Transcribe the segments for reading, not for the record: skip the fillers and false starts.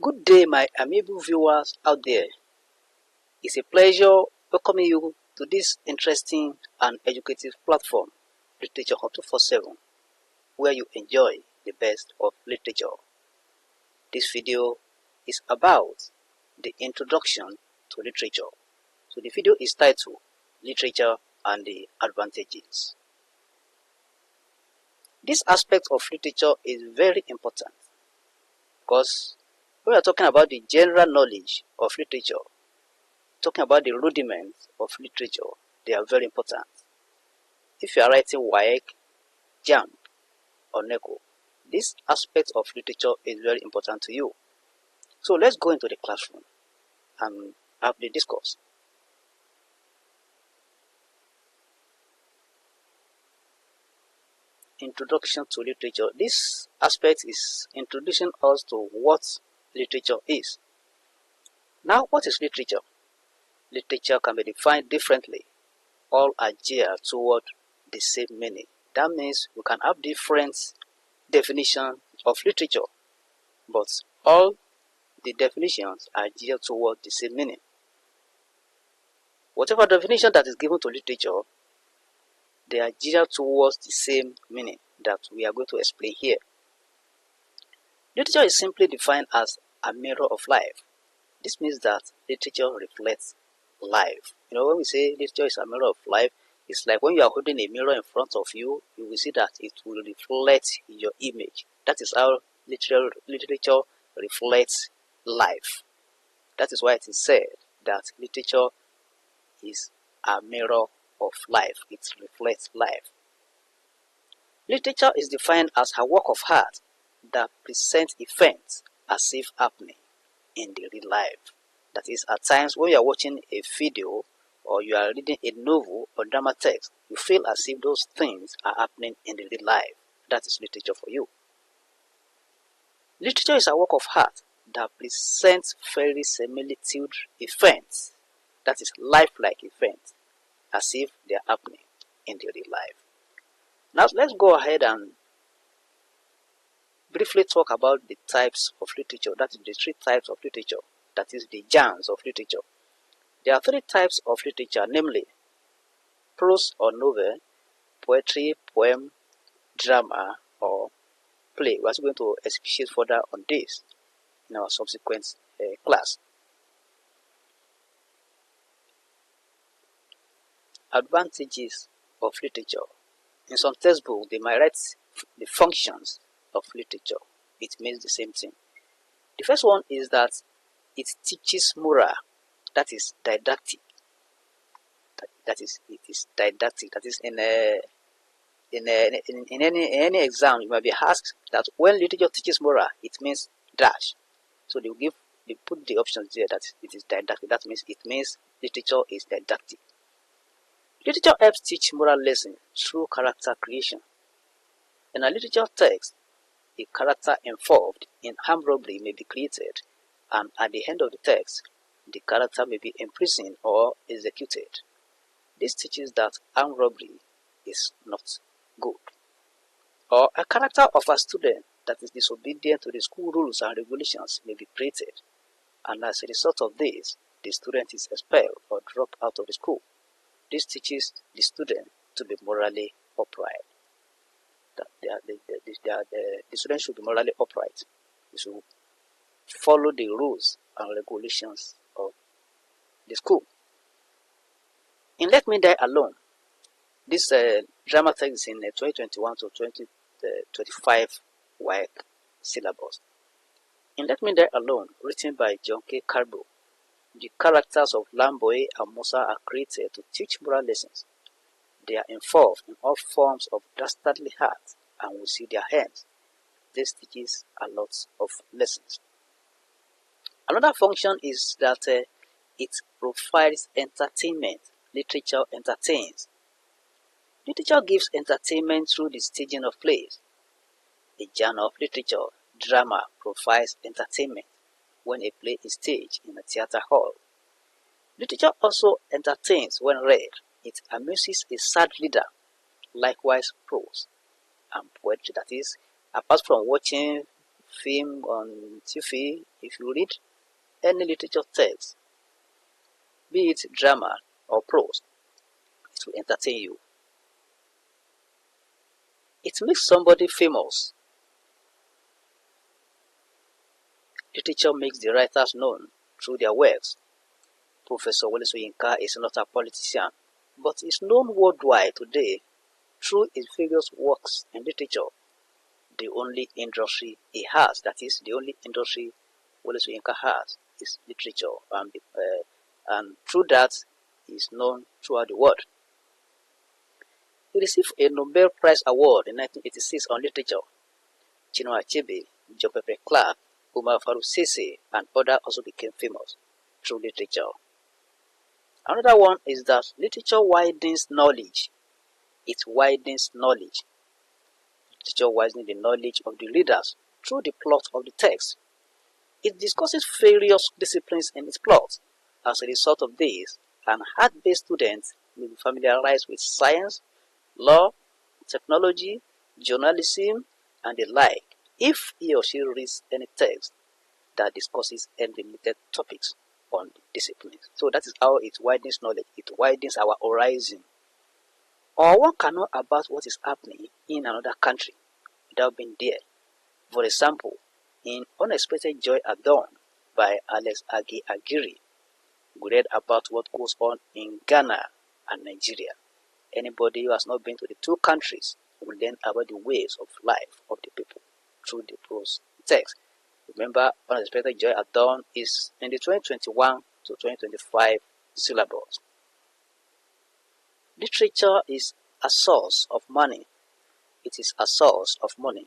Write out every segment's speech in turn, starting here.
Good day, my amiable viewers out there. It's a pleasure welcoming you to this interesting and educative platform, Literature Hub 247, where you enjoy the best of literature. This video is about the introduction to literature. So the video is titled Literature and the Advantages. This aspect of literature is very important because we are talking about the general knowledge of literature, talking about the rudiments of literature. They are very important. If you are writing WAEC, JAMB, or NECO, this aspect of literature is very important to you. So let's go into the classroom and have the discourse. Introduction to literature. This aspect is introducing us to what literature is. Now, what is literature? Literature can be defined differently. All are geared toward the same meaning. That means we can have different definitions of literature, but all the definitions are geared toward the same meaning. Whatever definition that is given to literature, they are geared towards the same meaning that we are going to explain here. Literature is simply defined as a mirror of life. This means that literature reflects life. When we say literature is a mirror of life, it's like when you are holding a mirror in front of you, you will see that it will reflect your image. That is how literature reflects life. That is why it is said that literature is a mirror of life. It reflects life. Literature is defined as a work of art that presents events as if happening in the real life. That is, at times when you are watching a video or you are reading a novel or drama text, you feel as if those things are happening in the real life. That is literature for you. Literature is a work of art that presents verisimilitude events, that is, lifelike events, as if they are happening in the real life. Now let's go ahead and briefly talk about the types of literature, that is the three types of literature, that is the genres of literature. There are three types of literature, namely prose or novel, poetry, poem, drama, or play. We are going to expatiate further on this in our subsequent class. Advantages of literature. In some textbooks, they might write the functions of literature. It means the same thing. The first one is that it teaches moral, that is didactic. It is didactic. That is in any exam, you might be asked that when literature teaches moral, it means dash. So they put the options there that it is didactic. That means literature is didactic. Literature helps teach moral lessons through character creation. In a literature text, a character involved in armed robbery may be created, and at the end of the text, the character may be imprisoned or executed. This teaches that armed robbery is not good. Or a character of a student that is disobedient to the school rules and regulations may be created, and as a result of this, the student is expelled or dropped out of the school. This teaches the student to be morally upright. The student should be morally upright. He should follow the rules and regulations of the school. In Let Me Die Alone, this drama text is in 2021 to 2025 WAEC syllabus. In Let Me Die Alone, written by John K. Carbo, the characters of Lamboy and Musa are created to teach moral lessons. They are involved in all forms of dastardly acts, and we see their hands. This teaches a lot of lessons. Another function is that it provides entertainment. Literature entertains. Literature gives entertainment through the staging of plays. A genre of literature, drama, provides entertainment when a play is staged in a theater hall. Literature also entertains when read. It amuses a sad reader. Likewise, prose and poetry, that is, apart from watching film, on TV, if you read any literature text, be it drama or prose, it will entertain you. It makes somebody famous. Literature makes the writers known through their works. Professor Wole Soyinka is not a politician, but is known worldwide today through his various works in literature. The only industry he has, that is, the only industry Wole Soyinka has, is literature, and through that, he is known throughout the world. He received a Nobel Prize Award in 1986 on literature. Chinua Achebe, John Pepper Clark, Umar Farouk Sese, and others also became famous through literature. Another one is that literature widens knowledge. It widens knowledge. Literature widens the knowledge of the readers through the plot of the text. It discusses various disciplines in its plot. As a result of this, an art-based student will be familiarized with science, law, technology, journalism, and the like if he or she reads any text that discusses any limited topics on the disciplines. So that is how it widens knowledge. It widens our horizon. Or one can know about what is happening in another country without being there. For example, in Unexpected Joy at Dawn by Alex Agi Aguirre, we read about what goes on in Ghana and Nigeria. Anybody who has not been to the two countries will learn about the ways of life of the people through the prose text. Remember, Unexpected Joy at Dawn is in the 2021 to 2025 syllabus. Literature is a source of money. It is a source of money.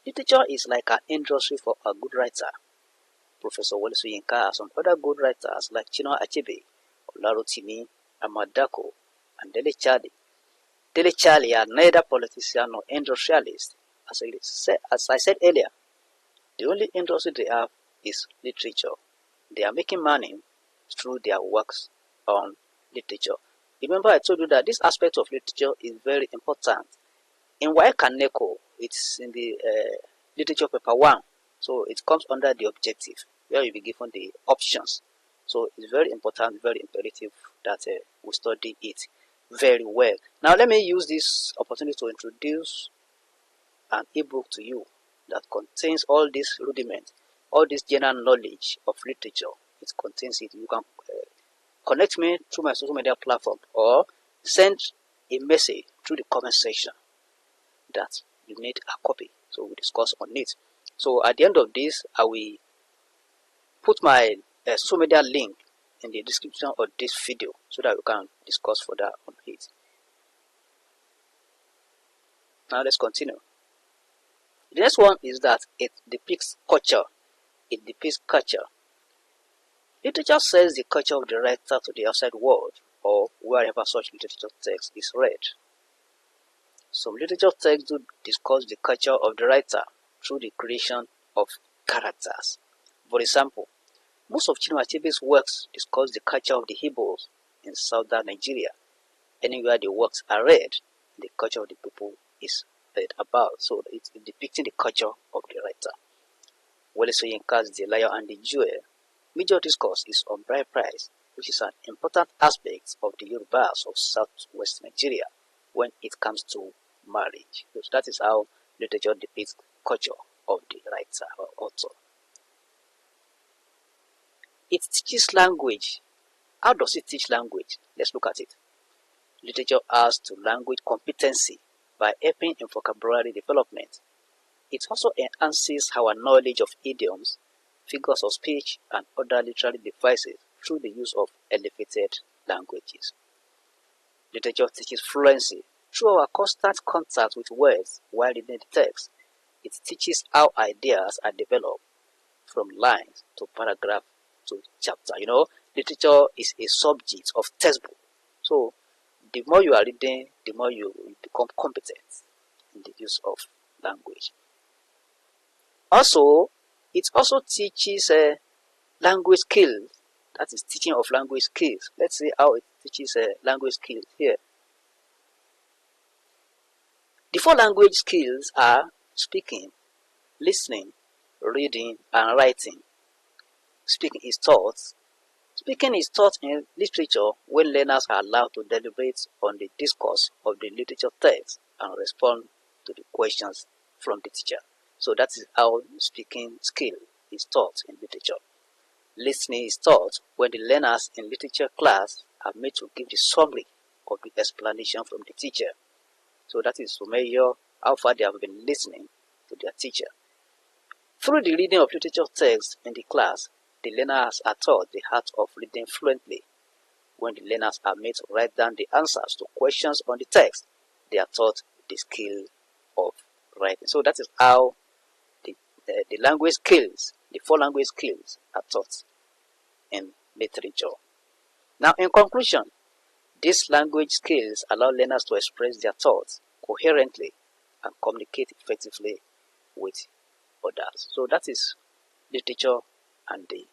Literature is like an industry for a good writer. Professor Wole Soyinka and some other good writers like Chinua Achebe, Olarotimi, Amadako, and Dele Charlie. Dele Charlie are neither politician nor industrialist. As I said earlier, the only industry they have is literature. They are making money through their works on literature. Remember, I told you that this aspect of literature is very important. In Oyelekan, it's in the literature paper 1. So it comes under the objective, where you'll be given the options. So it's very important, very imperative that we study it very well. Now let me use this opportunity to introduce an ebook to you that contains all this rudiment, all this general knowledge of literature. It contains it. You can connect me through my social media platform or send a message through the comment section that you need a copy. So we'll discuss on it. So at the end of this, I will put my social media link in the description of this video so that we can discuss further on it. Now let's continue. The next one is that it depicts culture. It depicts culture. Literature sells the culture of the writer to the outside world or wherever such literature text is read. Some literature texts do discuss the culture of the writer through the creation of characters. For example, most of Chinua Achebe's works discuss the culture of the Igbos in southern Nigeria. Anywhere the works are read, the culture of the people is read about. So it's depicting the culture of the writer. Wole Soyinka's The Lion and the Jewel. Major discourse is on bride price, which is an important aspect of the Yorubas of southwest Nigeria when it comes to marriage. So that is how literature depicts culture of the writer or author. It teaches language. How does it teach language? Let's look at it. Literature adds to language competency by helping in vocabulary development. It also enhances our knowledge of idioms, figures of speech, and other literary devices through the use of elevated languages. Literature teaches fluency through our constant contact with words while reading the text. It teaches how ideas are developed from lines to paragraph to chapter. You know, literature is a subject of textbook. So the more you are reading, the more you become competent in the use of language. Also, it also teaches language skills. That is teaching of language skills. Let's see how it teaches language skills here. The 4 language skills are speaking, listening, reading, and writing. Speaking is taught. Speaking is taught in literature when learners are allowed to deliberate on the discourse of the literature text and respond to the questions from the teacher. So that is how speaking skill is taught in literature. Listening is taught when the learners in literature class are made to give the summary of the explanation from the teacher. So that is to measure how far they have been listening to their teacher. Through the reading of literature text in the class, the learners are taught the art of reading fluently. When the learners are made to write down the answers to questions on the text, they are taught the skill of writing. So that is how the language skills, the 4 language skills, are taught in literature. Now, in conclusion, these language skills allow learners to express their thoughts coherently and communicate effectively with others. So that is literature and the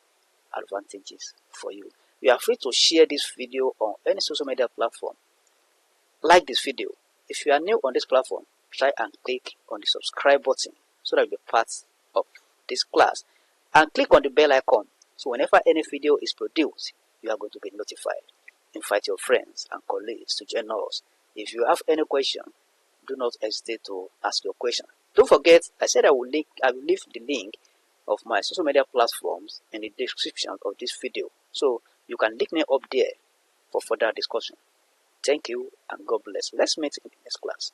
advantages for you. You are free to share this video on any social media platform. Like this video. If you are new on this platform, try and click on the subscribe button so that you'll be part of this class. And click on the bell icon so whenever any video is produced, you are going to be notified. Invite your friends and colleagues to join us. If you have any question, do not hesitate to ask your question. Don't forget, I said I will leave the link of my social media platforms in the description of this video, so you can link me up there for further discussion. Thank you and God bless. Let's meet in the next class.